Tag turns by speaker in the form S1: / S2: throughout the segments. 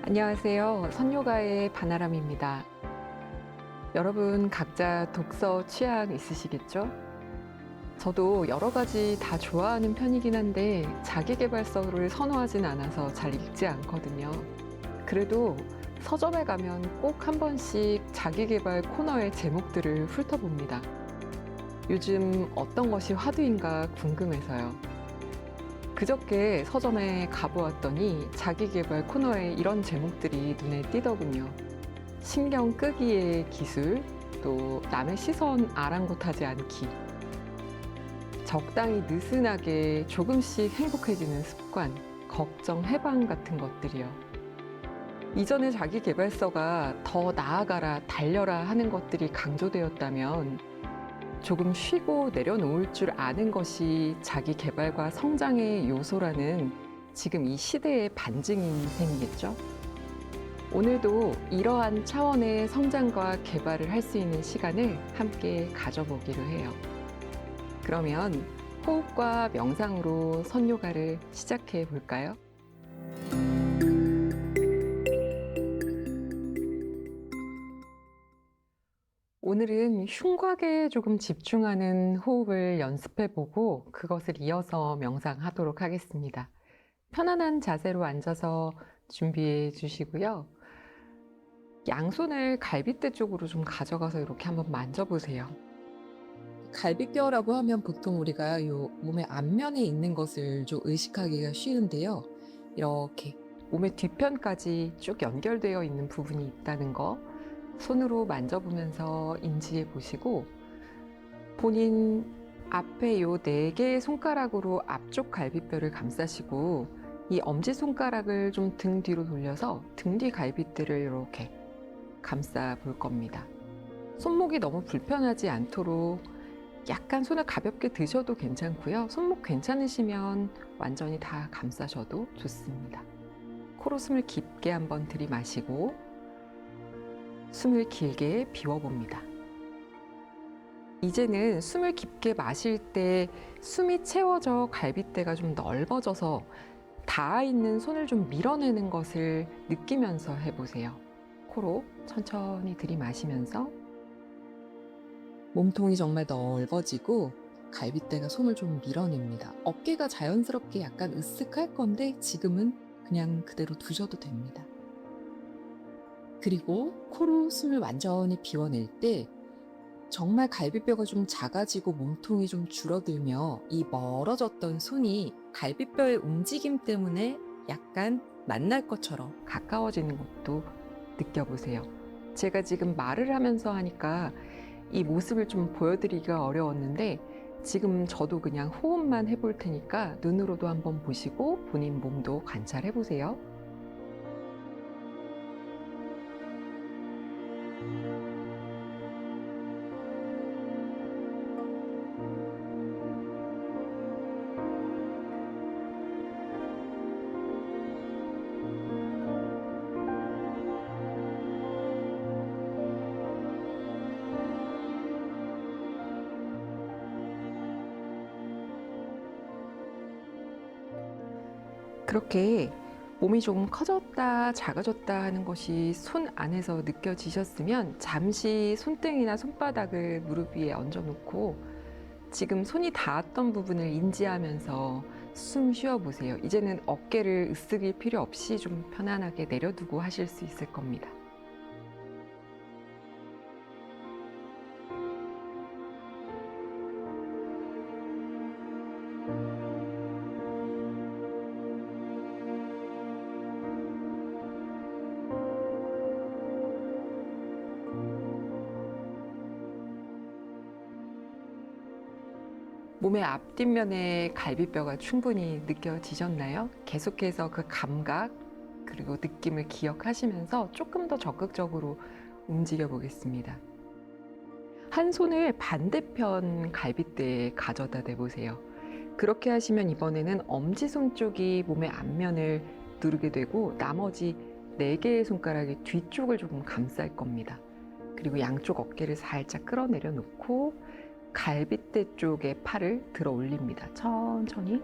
S1: 안녕하세요. 선요가의 바나람입니다. 여러분 각자 독서 취향 있으시겠죠? 저도 여러 가지 다 좋아하는 편이긴 한데 자기계발서를 선호하진 않아서 잘 읽지 않거든요. 그래도 서점에 가면 꼭 한 번씩 자기계발 코너의 제목들을 훑어봅니다. 요즘 어떤 것이 화두인가 궁금해서요. 그저께 서점에 가보았더니 자기계발 코너에 이런 제목들이 눈에 띄더군요. 신경 끄기의 기술, 또 남의 시선 아랑곳하지 않기, 적당히 느슨하게 조금씩 행복해지는 습관, 걱정 해방 같은 것들이요. 이전에 자기계발서가 더 나아가라, 달려라 하는 것들이 강조되었다면 조금 쉬고 내려놓을 줄 아는 것이 자기 개발과 성장의 요소라는 지금 이 시대의 반증인 셈이겠죠? 오늘도 이러한 차원의 성장과 개발을 할 수 있는 시간을 함께 가져보기로 해요. 그러면 호흡과 명상으로 선요가를 시작해 볼까요? 오늘은 흉곽에 조금 집중하는 호흡을 연습해보고 그것을 이어서 명상하도록 하겠습니다. 편안한 자세로 앉아서 준비해 주시고요. 양손을 갈빗대 쪽으로 좀 가져가서 이렇게 한번 만져보세요. 갈비뼈라고 하면 보통 우리가 요 몸의 앞면에 있는 것을 좀 의식하기가 쉬운데요. 이렇게 몸의 뒤편까지 쭉 연결되어 있는 부분이 있다는 거 손으로 만져보면서 인지해 보시고 본인 앞에 요 4개의 손가락으로 앞쪽 갈비뼈를 감싸시고 이 엄지손가락을 좀 등 뒤로 돌려서 등 뒤 갈비뼈를 이렇게 감싸 볼 겁니다. 손목이 너무 불편하지 않도록 약간 손을 가볍게 드셔도 괜찮고요. 손목 괜찮으시면 완전히 다 감싸셔도 좋습니다. 코로 숨을 깊게 한번 들이마시고 숨을 길게 비워봅니다. 이제는 숨을 깊게 마실 때 숨이 채워져 갈빗대가 좀 넓어져서 닿아 있는 손을 좀 밀어내는 것을 느끼면서 해보세요. 코로 천천히 들이마시면서 몸통이 정말 넓어지고 갈빗대가 손을 좀 밀어냅니다. 어깨가 자연스럽게 약간 으쓱할 건데 지금은 그냥 그대로 두셔도 됩니다. 그리고 코로 숨을 완전히 비워낼 때 정말 갈비뼈가 좀 작아지고 몸통이 좀 줄어들며 이 멀어졌던 손이 갈비뼈의 움직임 때문에 약간 만날 것처럼 가까워지는 것도 느껴보세요. 제가 지금 말을 하면서 하니까 이 모습을 좀 보여드리기가 어려웠는데 지금 저도 그냥 호흡만 해볼 테니까 눈으로도 한번 보시고 본인 몸도 관찰해 보세요. 그렇게 몸이 좀 커졌다, 작아졌다 하는 것이 손 안에서 느껴지셨으면 잠시 손등이나 손바닥을 무릎 위에 얹어놓고 지금 손이 닿았던 부분을 인지하면서 숨 쉬어보세요. 이제는 어깨를 으쓱일 필요 없이 좀 편안하게 내려두고 하실 수 있을 겁니다. 몸의 앞뒷면에 갈비뼈가 충분히 느껴지셨나요? 계속해서 그 감각 그리고 느낌을 기억하시면서 조금 더 적극적으로 움직여 보겠습니다. 한 손을 반대편 갈빗대에 가져다 대보세요. 그렇게 하시면 이번에는 엄지손 쪽이 몸의 앞면을 누르게 되고 나머지 4개의 손가락이 뒤쪽을 조금 감쌀 겁니다. 그리고 양쪽 어깨를 살짝 끌어내려 놓고 갈빗대 쪽에 팔을 들어 올립니다. 천천히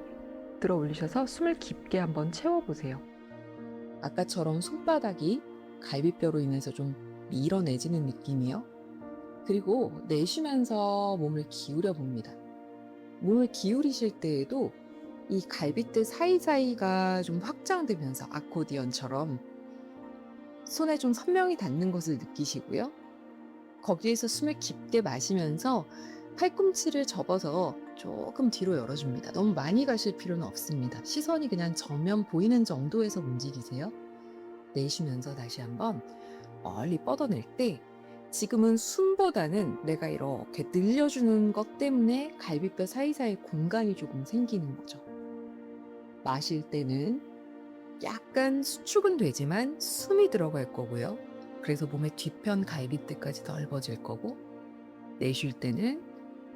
S1: 들어 올리셔서 숨을 깊게 한번 채워보세요. 아까처럼 손바닥이 갈비뼈로 인해서 좀 밀어내지는 느낌이요. 그리고 내쉬면서 몸을 기울여 봅니다. 몸을 기울이실 때에도 이 갈비뼈 사이사이가 좀 확장되면서 아코디언처럼 손에 좀 선명히 닿는 것을 느끼시고요. 거기에서 숨을 깊게 마시면서 팔꿈치를 접어서 조금 뒤로 열어줍니다. 너무 많이 가실 필요는 없습니다. 시선이 그냥 정면 보이는 정도에서 움직이세요. 내쉬면서 다시 한번 멀리 뻗어낼 때 지금은 숨보다는 내가 이렇게 늘려주는 것 때문에 갈비뼈 사이사이에 공간이 조금 생기는 거죠. 마실 때는 약간 수축은 되지만 숨이 들어갈 거고요. 그래서 몸의 뒤편 갈비뼈까지 넓어질 거고, 내쉴 때는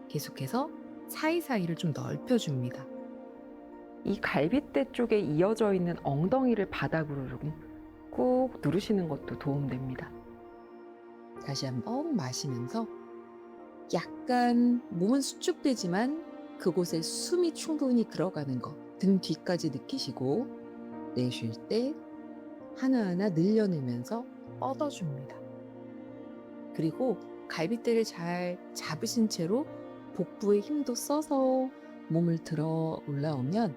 S1: 계속해서 사이사이를 좀 넓혀줍니다. 이 갈비뼈 쪽에 이어져 있는 엉덩이를 바닥으로 조금 꾹 누르시는 것도 도움됩니다. 다시 한번 마시면서 약간 몸은 수축되지만 그곳에 숨이 충분히 들어가는 거, 등 뒤까지 느끼시고, 내쉴 때 하나하나 늘려내면서 뻗어줍니다. 그리고 갈비뼈를 잘 잡으신 채로 복부에 힘도 써서 몸을 들어 올라오면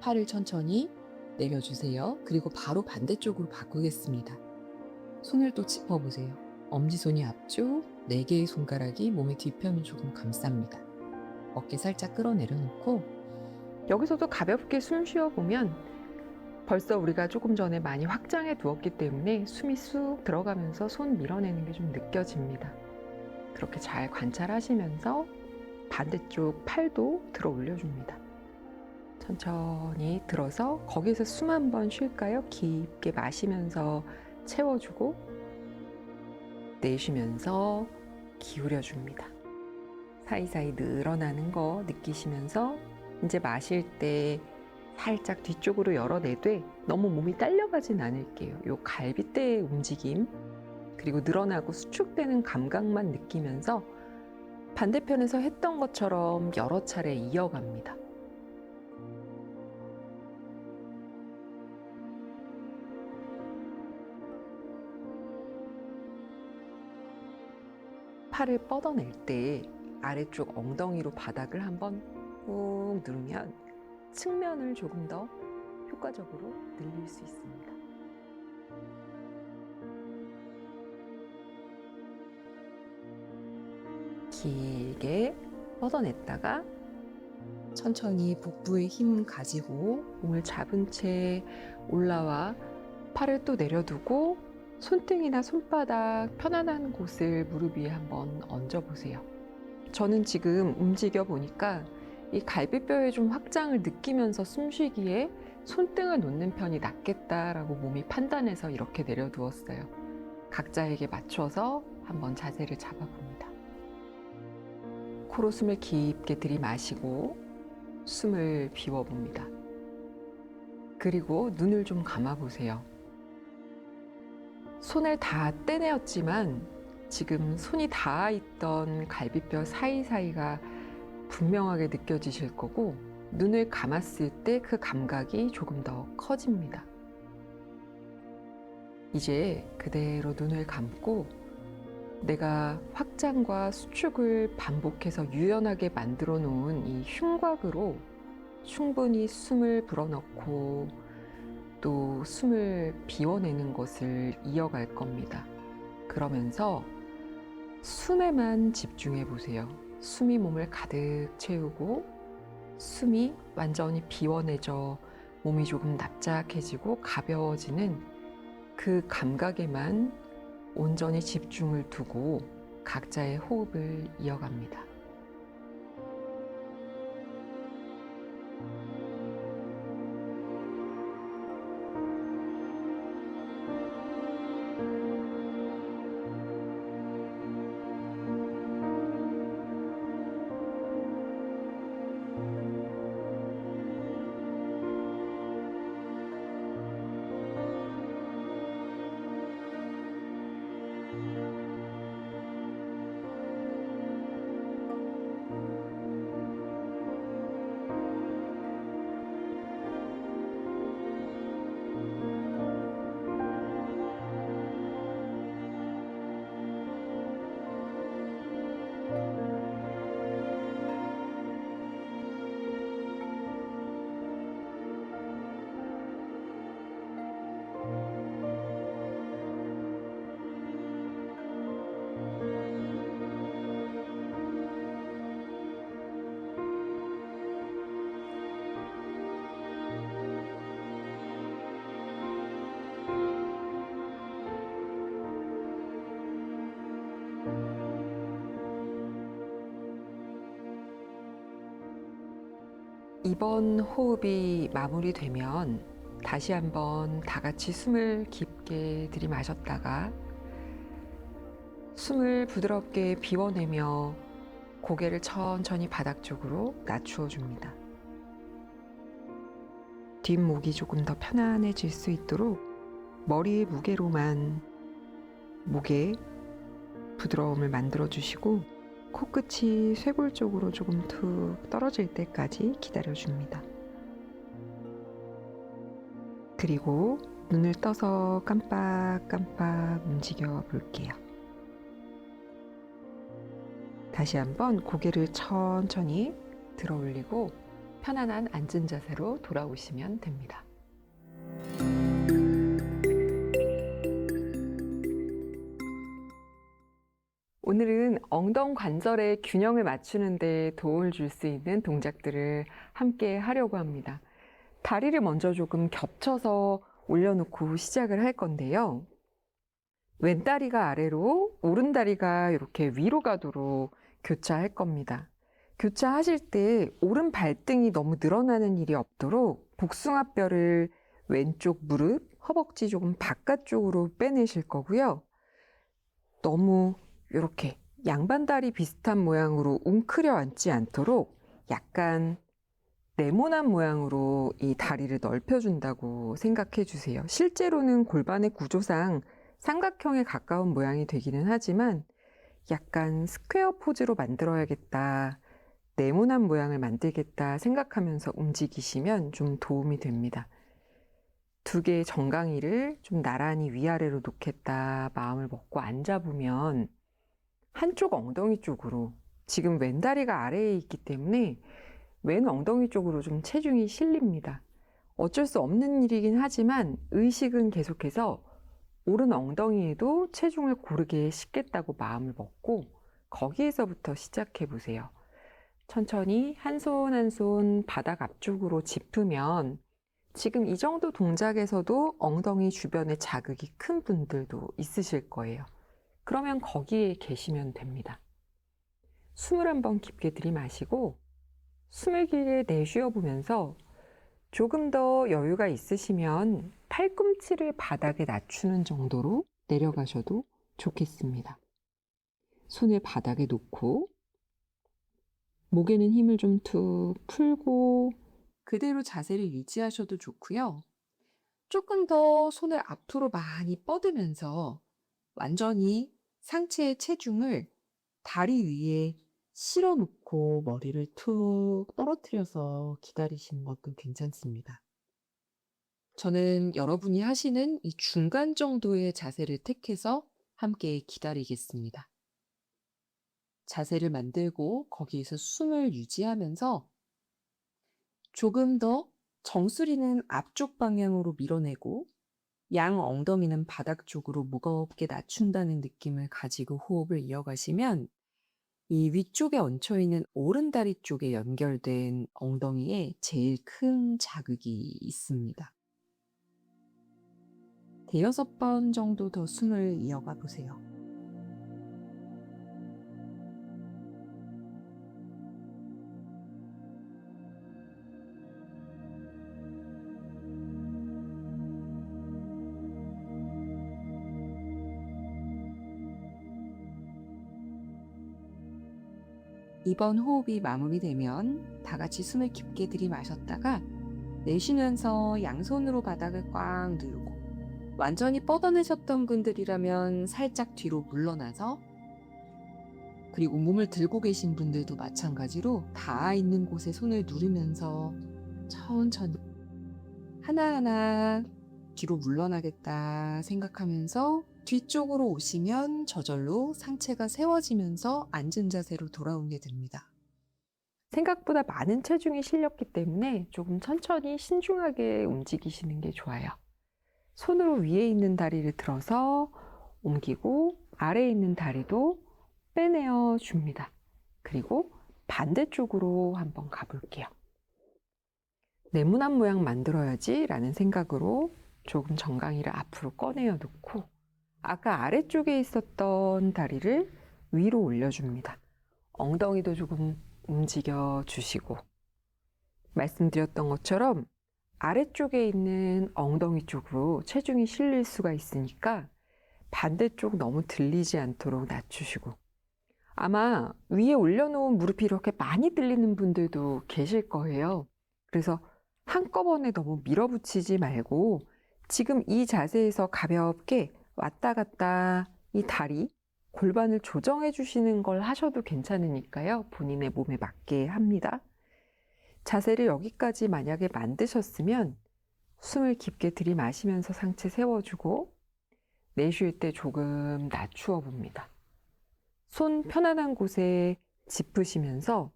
S1: 팔을 천천히 내려주세요. 그리고 바로 반대쪽으로 바꾸겠습니다. 손을 또 짚어보세요. 엄지손이 앞쪽, 4개의 손가락이 몸의 뒤편을 조금 감쌉니다. 어깨 살짝 끌어내려놓고 여기서도 가볍게 숨 쉬어보면 벌써 우리가 조금 전에 많이 확장해 두었기 때문에 숨이 쑥 들어가면서 손 밀어내는 게 좀 느껴집니다. 그렇게 잘 관찰하시면서 반대쪽 팔도 들어 올려줍니다. 천천히 들어서 거기서 숨 한번 쉴까요? 깊게 마시면서 채워주고 내쉬면서 기울여줍니다. 사이사이 늘어나는 거 느끼시면서 이제 마실 때 살짝 뒤쪽으로 열어내되 너무 몸이 딸려가진 않을게요. 요 갈비뼈의 움직임 그리고 늘어나고 수축되는 감각만 느끼면서 반대편에서 했던 것처럼 여러 차례 이어갑니다. 팔을 뻗어낼 때 아래쪽 엉덩이로 바닥을 한번 꾹 누르면 측면을 조금 더 효과적으로 늘릴 수 있습니다. 길게 뻗어냈다가 천천히 복부에 힘 가지고 몸을 잡은 채 올라와 팔을 또 내려두고 손등이나 손바닥 편안한 곳을 무릎 위에 한번 얹어보세요. 저는 지금 움직여 보니까 이 갈비뼈의 좀 확장을 느끼면서 숨쉬기에 손등을 놓는 편이 낫겠다라고 몸이 판단해서 이렇게 내려두었어요. 각자에게 맞춰서 한번 자세를 잡아봅니다. 코로 숨을 깊게 들이마시고 숨을 비워봅니다. 그리고 눈을 좀 감아보세요. 손을 다 떼내었지만 지금 손이 닿아 있던 갈비뼈 사이사이가 분명하게 느껴지실 거고 눈을 감았을 때 그 감각이 조금 더 커집니다. 이제 그대로 눈을 감고 내가 확장과 수축을 반복해서 유연하게 만들어 놓은 이 흉곽으로 충분히 숨을 불어넣고 또 숨을 비워내는 것을 이어갈 겁니다. 그러면서 숨에만 집중해 보세요. 숨이 몸을 가득 채우고 숨이 완전히 비워내져 몸이 조금 납작해지고 가벼워지는 그 감각에만 온전히 집중을 두고 각자의 호흡을 이어갑니다. 이번 호흡이 마무리되면 다시 한번 다 같이 숨을 깊게 들이마셨다가 숨을 부드럽게 비워내며 고개를 천천히 바닥 쪽으로 낮추어 줍니다. 뒷목이 조금 더 편안해질 수 있도록 머리의 무게로만 목에 부드러움을 만들어 주시고 코끝이 쇄골 쪽으로 조금 툭 떨어질 때까지 기다려 줍니다. 그리고 눈을 떠서 깜빡깜빡 움직여 볼게요. 다시 한번 고개를 천천히 들어 올리고 편안한 앉은 자세로 돌아오시면 됩니다. 오늘은 엉덩 관절의 균형을 맞추는 데 도움을 줄 수 있는 동작들을 함께 하려고 합니다. 다리를 먼저 조금 겹쳐서 올려놓고 시작을 할 건데요. 왼다리가 아래로, 오른다리가 이렇게 위로 가도록 교차할 겁니다. 교차하실 때 오른 발등이 너무 늘어나는 일이 없도록 복숭아뼈를 왼쪽 무릎, 허벅지 조금 바깥쪽으로 빼내실 거고요. 너무 이렇게 양반다리 비슷한 모양으로 웅크려 앉지 않도록 약간 네모난 모양으로 이 다리를 넓혀준다고 생각해 주세요. 실제로는 골반의 구조상 삼각형에 가까운 모양이 되기는 하지만 약간 스퀘어 포즈로 만들어야겠다, 네모난 모양을 만들겠다 생각하면서 움직이시면 좀 도움이 됩니다. 두 개의 정강이를 좀 나란히 위아래로 놓겠다 마음을 먹고 앉아보면 한쪽 엉덩이 쪽으로, 지금 왼다리가 아래에 있기 때문에 왼 엉덩이 쪽으로 좀 체중이 실립니다. 어쩔 수 없는 일이긴 하지만 의식은 계속해서 오른 엉덩이에도 체중을 고르게 싣겠다고 마음을 먹고 거기에서부터 시작해 보세요. 천천히 한 손 한 손 바닥 앞쪽으로 짚으면 지금 이 정도 동작에서도 엉덩이 주변에 자극이 큰 분들도 있으실 거예요. 그러면 거기에 계시면 됩니다. 숨을 한번 깊게 들이마시고 숨을 길게 내쉬어 보면서 조금 더 여유가 있으시면 팔꿈치를 바닥에 낮추는 정도로 내려가셔도 좋겠습니다. 손을 바닥에 놓고 목에는 힘을 좀 툭 풀고 그대로 자세를 유지하셔도 좋고요. 조금 더 손을 앞으로 많이 뻗으면서 완전히 상체의 체중을 다리 위에 실어 놓고 머리를 툭 떨어뜨려서 기다리시는 것도 괜찮습니다. 저는 여러분이 하시는 이 중간 정도의 자세를 택해서 함께 기다리겠습니다. 자세를 만들고 거기에서 숨을 유지하면서 조금 더 정수리는 앞쪽 방향으로 밀어내고 양 엉덩이는 바닥 쪽으로 무겁게 낮춘다는 느낌을 가지고 호흡을 이어가시면 이 위쪽에 얹혀 있는 오른다리 쪽에 연결된 엉덩이에 제일 큰 자극이 있습니다. 대여섯 번 정도 더 숨을 이어가 보세요. 이번 호흡이 마무리되면 다 같이 숨을 깊게 들이마셨다가 내쉬면서 양손으로 바닥을 꽉 누르고, 완전히 뻗어내셨던 분들이라면 살짝 뒤로 물러나서, 그리고 몸을 들고 계신 분들도 마찬가지로 닿아 있는 곳에 손을 누르면서 천천히 하나하나 뒤로 물러나겠다 생각하면서 뒤쪽으로 오시면 저절로 상체가 세워지면서 앉은 자세로 돌아오게 됩니다. 생각보다 많은 체중이 실렸기 때문에 조금 천천히 신중하게 움직이시는 게 좋아요. 손으로 위에 있는 다리를 들어서 옮기고 아래에 있는 다리도 빼내어 줍니다. 그리고 반대쪽으로 한번 가볼게요. 네모난 모양 만들어야지 라는 생각으로 조금 정강이를 앞으로 꺼내어 놓고 아까 아래쪽에 있었던 다리를 위로 올려줍니다. 엉덩이도 조금 움직여 주시고 말씀드렸던 것처럼 아래쪽에 있는 엉덩이 쪽으로 체중이 실릴 수가 있으니까 반대쪽 너무 들리지 않도록 낮추시고, 아마 위에 올려놓은 무릎이 이렇게 많이 들리는 분들도 계실 거예요. 그래서 한꺼번에 너무 밀어붙이지 말고 지금 이 자세에서 가볍게 왔다 갔다 이 다리, 골반을 조정해 주시는 걸 하셔도 괜찮으니까요. 본인의 몸에 맞게 합니다. 자세를 여기까지 만약에 만드셨으면 숨을 깊게 들이마시면서 상체 세워주고 내쉴 때 조금 낮추어 봅니다. 손 편안한 곳에 짚으시면서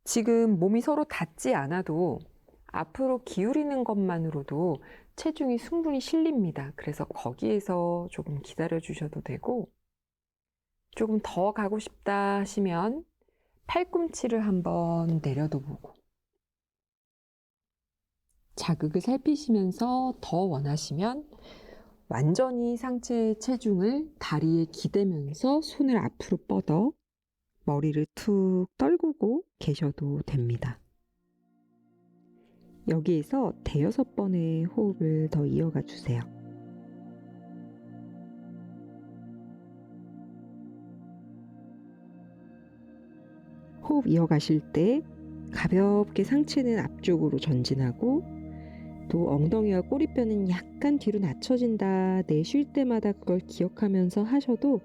S1: 지금 몸이 서로 닿지 않아도 앞으로 기울이는 것만으로도 체중이 충분히 실립니다. 그래서 거기에서 조금 기다려 주셔도 되고, 조금 더 가고 싶다 하시면 팔꿈치를 한번 내려도 보고, 자극을 살피시면서 더 원하시면 완전히 상체의 체중을 다리에 기대면서 손을 앞으로 뻗어 머리를 툭 떨구고 계셔도 됩니다. 여기에서 5번의 호흡을 더 이어가 주세요. 호흡 이어가실 때 가볍게 상체는 앞쪽으로 전진하고 또 엉덩이와 꼬리뼈는 약간 뒤로 낮춰진다. 내쉴 때마다 그걸 기억하면서 하셔도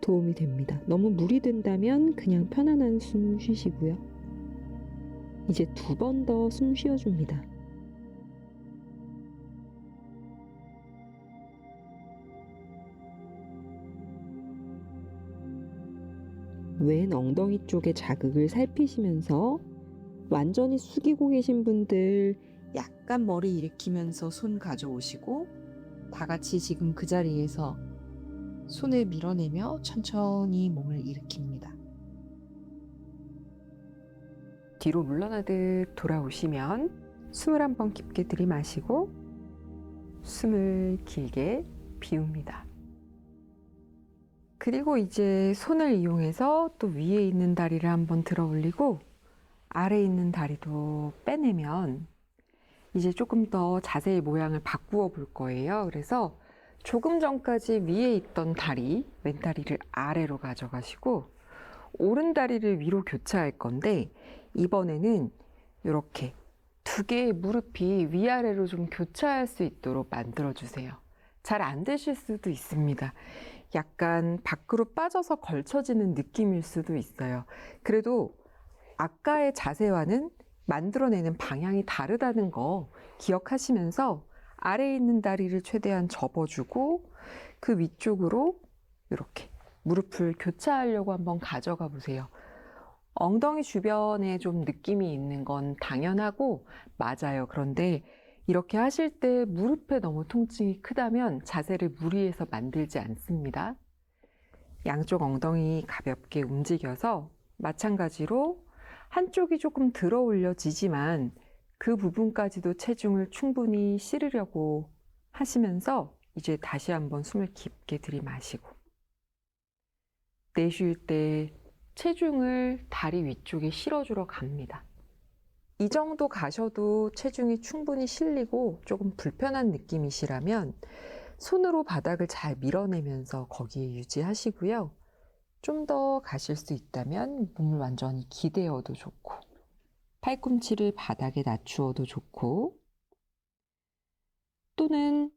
S1: 도움이 됩니다. 너무 무리 된다면 그냥 편안한 숨 쉬시고요. 이제 2번 더 숨 쉬어줍니다. 왼 엉덩이 쪽에 자극을 살피시면서 완전히 숙이고 계신 분들 약간 머리 일으키면서 손 가져오시고 다 같이 지금 그 자리에서 손을 밀어내며 천천히 몸을 일으킵니다. 뒤로 물러나듯 돌아오시면 숨을 한번 깊게 들이마시고 숨을 길게 비웁니다. 그리고 이제 손을 이용해서 또 위에 있는 다리를 한번 들어 올리고 아래에 있는 다리도 빼내면 이제 조금 더 자세의 모양을 바꾸어 볼 거예요. 그래서 조금 전까지 위에 있던 다리, 왼다리를 아래로 가져가시고 오른다리를 위로 교차할 건데 이번에는 이렇게 2개의 무릎이 위아래로 좀 교차할 수 있도록 만들어 주세요. 잘 안 되실 수도 있습니다. 약간 밖으로 빠져서 걸쳐지는 느낌일 수도 있어요. 그래도 아까의 자세와는 만들어내는 방향이 다르다는 거 기억하시면서 아래에 있는 다리를 최대한 접어주고 그 위쪽으로 이렇게 무릎을 교차하려고 한번 가져가 보세요. 엉덩이 주변에 좀 느낌이 있는 건 당연하고 맞아요. 그런데 이렇게 하실 때 무릎에 너무 통증이 크다면 자세를 무리해서 만들지 않습니다. 양쪽 엉덩이 가볍게 움직여서 마찬가지로 한쪽이 조금 들어 올려지지만 그 부분까지도 체중을 충분히 실으려고 하시면서 이제 다시 한번 숨을 깊게 들이마시고 내쉴 때 체중을 다리 위쪽에 실어주러 갑니다. 이 정도 가셔도 체중이 충분히 실리고 조금 불편한 느낌이시라면 손으로 바닥을 잘 밀어내면서 거기에 유지하시고요. 좀 더 가실 수 있다면 몸을 완전히 기대어도 좋고 팔꿈치를 바닥에 낮추어도 좋고 또는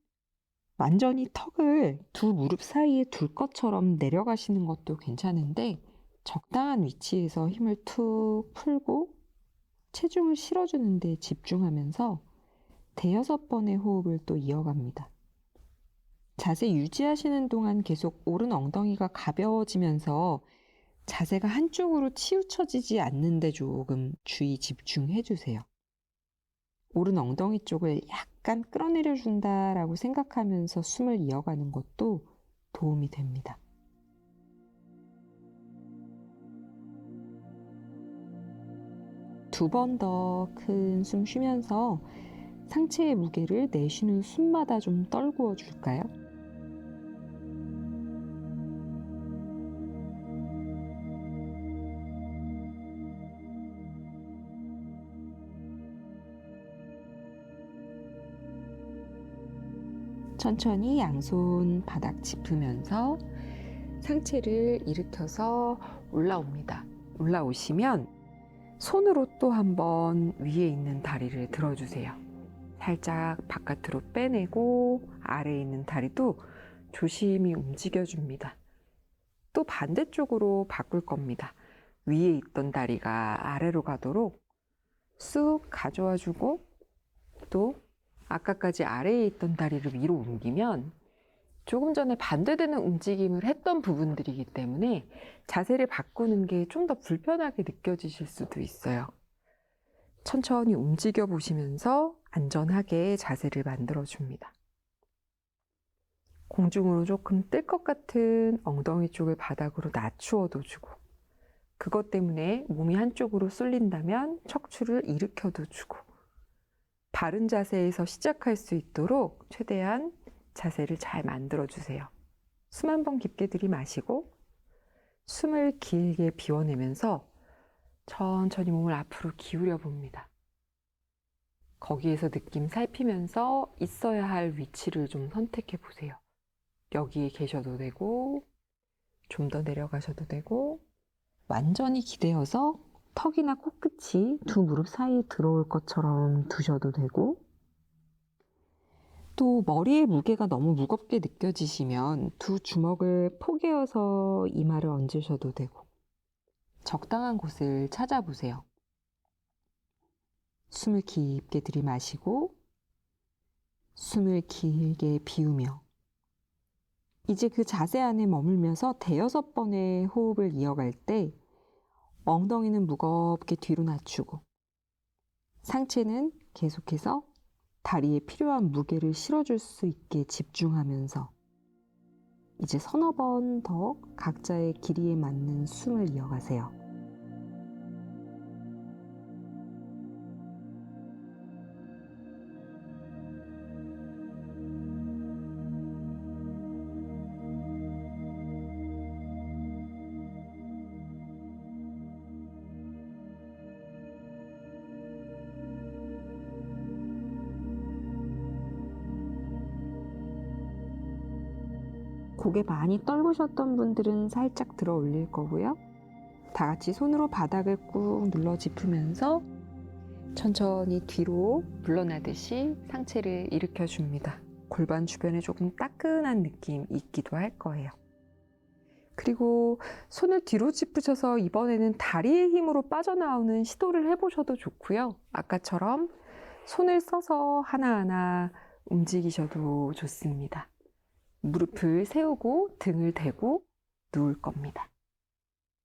S1: 완전히 턱을 두 무릎 사이에 둘 것처럼 내려가시는 것도 괜찮은데 적당한 위치에서 힘을 툭 풀고 체중을 실어주는 데 집중하면서 5번의 호흡을 또 이어갑니다. 자세 유지하시는 동안 계속 오른 엉덩이가 가벼워지면서 자세가 한쪽으로 치우쳐지지 않는데 조금 주의 집중해 주세요. 오른 엉덩이 쪽을 약간 끌어내려 준다라고 생각하면서 숨을 이어가는 것도 도움이 됩니다. 두 번 더 큰 숨 쉬면서 상체의 무게를 내쉬는 숨마다 좀 떨구어 줄까요? 천천히 양손 바닥 짚으면서 상체를 일으켜서 올라옵니다. 올라오시면 손으로 또 한번 위에 있는 다리를 들어주세요. 살짝 바깥으로 빼내고 아래에 있는 다리도 조심히 움직여줍니다. 또 반대쪽으로 바꿀 겁니다. 위에 있던 다리가 아래로 가도록 쑥 가져와 주고, 또 아까까지 아래에 있던 다리를 위로 옮기면 조금 전에 반대되는 움직임을 했던 부분들이기 때문에 자세를 바꾸는 게 좀 더 불편하게 느껴지실 수도 있어요. 천천히 움직여 보시면서 안전하게 자세를 만들어 줍니다. 공중으로 조금 뜰 것 같은 엉덩이 쪽을 바닥으로 낮추어도 주고, 그것 때문에 몸이 한쪽으로 쏠린다면 척추를 일으켜도 주고, 바른 자세에서 시작할 수 있도록 최대한 자세를 잘 만들어 주세요. 숨 한 번 깊게 들이마시고 숨을 길게 비워내면서 천천히 몸을 앞으로 기울여 봅니다. 거기에서 느낌 살피면서 있어야 할 위치를 좀 선택해 보세요. 여기에 계셔도 되고, 좀 더 내려가셔도 되고, 완전히 기대어서 턱이나 코끝이 두 무릎 사이에 들어올 것처럼 두셔도 되고, 또 머리의 무게가 너무 무겁게 느껴지시면 두 주먹을 포개어서 이마를 얹으셔도 되고, 적당한 곳을 찾아보세요. 숨을 깊게 들이마시고 숨을 길게 비우며, 이제 그 자세 안에 머물면서 대여섯 번의 호흡을 이어갈 때 엉덩이는 무겁게 뒤로 낮추고 상체는 계속해서 다리에 필요한 무게를 실어줄 수 있게 집중하면서 이제 서너 번 더 각자의 길이에 맞는 숨을 이어가세요. 고개 많이 떨구셨던 분들은 살짝 들어 올릴 거고요. 다 같이 손으로 바닥을 꾹 눌러 짚으면서 천천히 뒤로 물러나듯이 상체를 일으켜 줍니다. 골반 주변에 조금 따끈한 느낌 있기도 할 거예요. 그리고 손을 뒤로 짚으셔서 이번에는 다리의 힘으로 빠져나오는 시도를 해보셔도 좋고요. 아까처럼 손을 써서 하나하나 움직이셔도 좋습니다. 무릎을 세우고 등을 대고 누울 겁니다.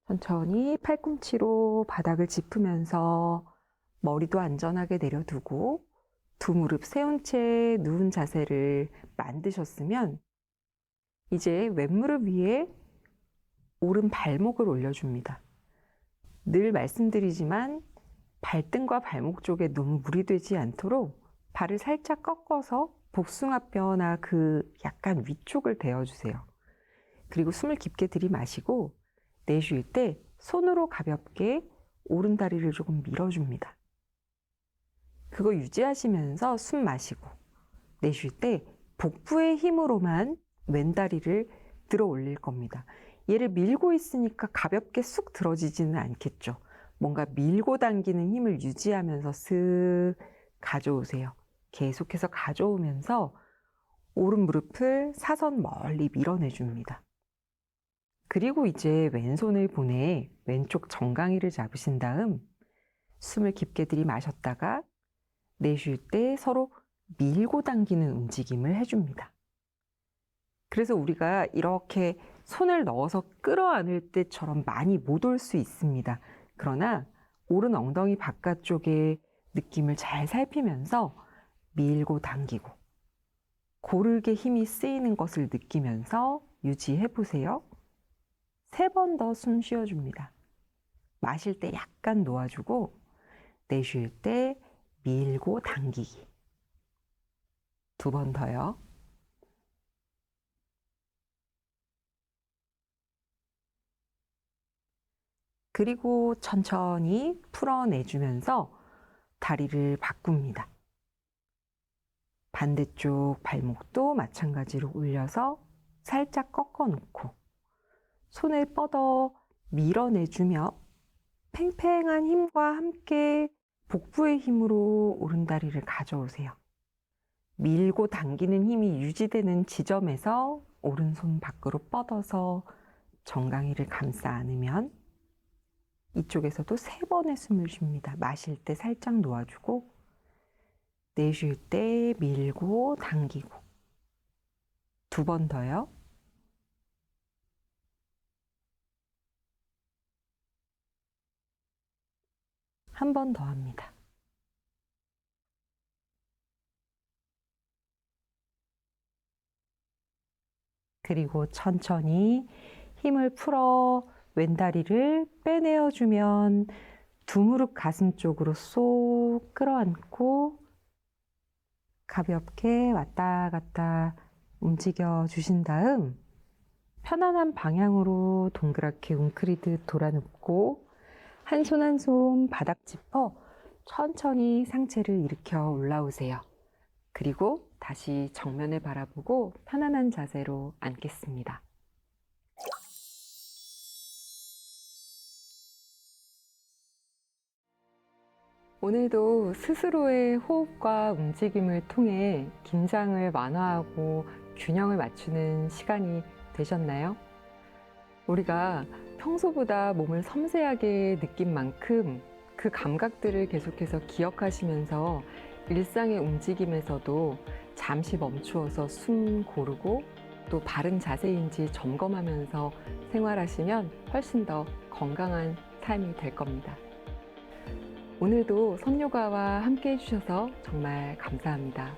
S1: 천천히 팔꿈치로 바닥을 짚으면서 머리도 안전하게 내려두고 두 무릎 세운 채 누운 자세를 만드셨으면 이제 왼무릎 위에 오른 발목을 올려줍니다. 늘 말씀드리지만 발등과 발목 쪽에 너무 무리 되지 않도록 발을 살짝 꺾어서 복숭아뼈나 그 약간 위쪽을 대어주세요. 그리고 숨을 깊게 들이마시고 내쉴 때 손으로 가볍게 오른 다리를 조금 밀어줍니다. 그거 유지하시면서 숨 마시고 내쉴 때 복부의 힘으로만 왼다리를 들어 올릴 겁니다. 얘를 밀고 있으니까 가볍게 쑥 들어지지는 않겠죠. 뭔가 밀고 당기는 힘을 유지하면서 쓱 가져오세요. 계속해서 가져오면서 오른 무릎을 사선 멀리 밀어내줍니다. 그리고 이제 왼손을 보내 왼쪽 정강이를 잡으신 다음 숨을 깊게 들이마셨다가 내쉴 때 서로 밀고 당기는 움직임을 해줍니다. 그래서 우리가 이렇게 손을 넣어서 끌어안을 때처럼 많이 못 올 수 있습니다. 그러나 오른 엉덩이 바깥쪽의 느낌을 잘 살피면서 밀고 당기고 고르게 힘이 쓰이는 것을 느끼면서 유지해 보세요. 3번 더 숨 쉬어줍니다. 마실 때 약간 놓아주고 내쉴 때 밀고 당기기. 2번 더요. 그리고 천천히 풀어내주면서 다리를 바꿉니다.
S2: 반대쪽 발목도 마찬가지로 올려서 살짝 꺾어 놓고 손을 뻗어 밀어내주며 팽팽한 힘과 함께 복부의 힘으로 오른다리를 가져오세요. 밀고 당기는 힘이 유지되는 지점에서 오른손 밖으로 뻗어서 정강이를 감싸 안으면 이쪽에서도 3번의 숨을 쉽니다. 마실 때 살짝 놓아주고 내쉴 때 밀고 당기고 2번 더요. 한 번 더 합니다. 그리고 천천히 힘을 풀어 왼다리를 빼내어주면 두 무릎 가슴 쪽으로 쏙 끌어안고 가볍게 왔다 갔다 움직여 주신 다음 편안한 방향으로 동그랗게 웅크리듯 돌아눕고 한 손 한 손 바닥 짚어 천천히 상체를 일으켜 올라오세요. 그리고 다시 정면을 바라보고 편안한 자세로 앉겠습니다. 오늘도 스스로의 호흡과 움직임을 통해 긴장을 완화하고 균형을 맞추는 시간이 되셨나요? 우리가 평소보다 몸을 섬세하게 느낀 만큼 그 감각들을 계속해서 기억하시면서 일상의 움직임에서도 잠시 멈추어서 숨 고르고 또 바른 자세인지 점검하면서 생활하시면 훨씬 더 건강한 삶이 될 겁니다. 오늘도 선요가와 함께 해주셔서 정말 감사합니다.